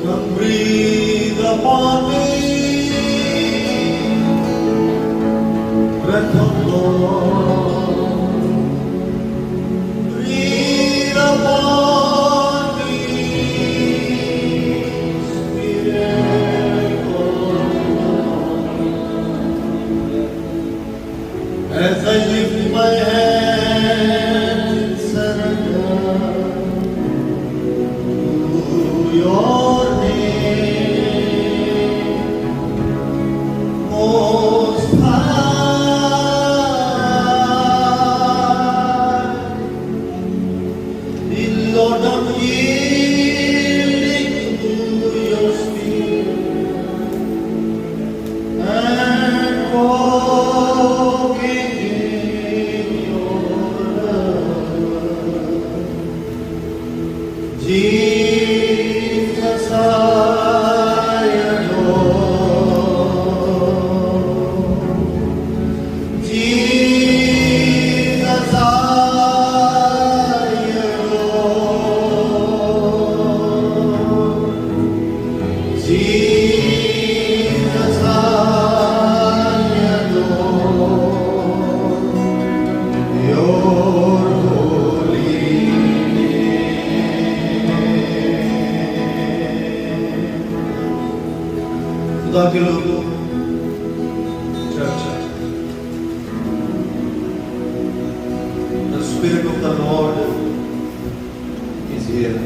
Come breathe upon me, breath of Lord. Breathe upon me, Spirit of Lord. As I lift my hand in surrender to your name, Most High. Lord, I'm yielding to your spirit and walking in your love. Jesus, I adore. Jesus, I adore. Jesus, I adore your holy name. खुदा के लोगों, church, the Spirit of the Lord is here.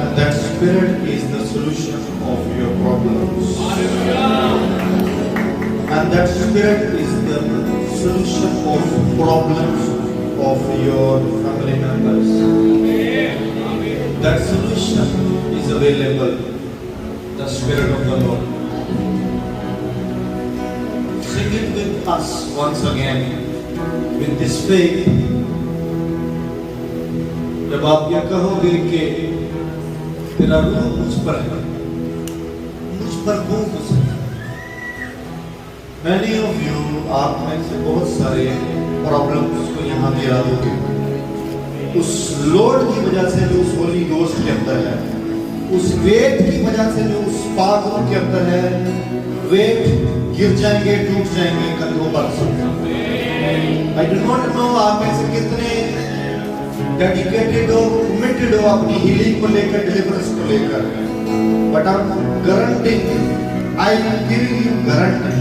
And that Spirit is the solution of your problems. And that Spirit is the solution of problems of your family members. That solution is available. The Spirit of the Lord. Sing it with us once again with this faith. जब आप ये कहोगे कि तेरा रूह मुझ पर है, मुझ पर घूम उसे। Many of you, आप में से बहुत सारे प्रॉब्लम्स को यहाँ गिरा दोगे उस लोड की वजह से जो उस होली गोश्त के अंदर है, उस वेट की वजह से जो उस पाक रूह के अंदर है, वेट गिर जाएंगे, टूट जाएंगे कंधों पर से। I do not know आप में से कितने डेडिकेटेड हो, कमिटेड हो अपनी हीलिंग को लेकर, डिलीवरेंस को लेकर, but I am guaranteeing, I am giving you guarantee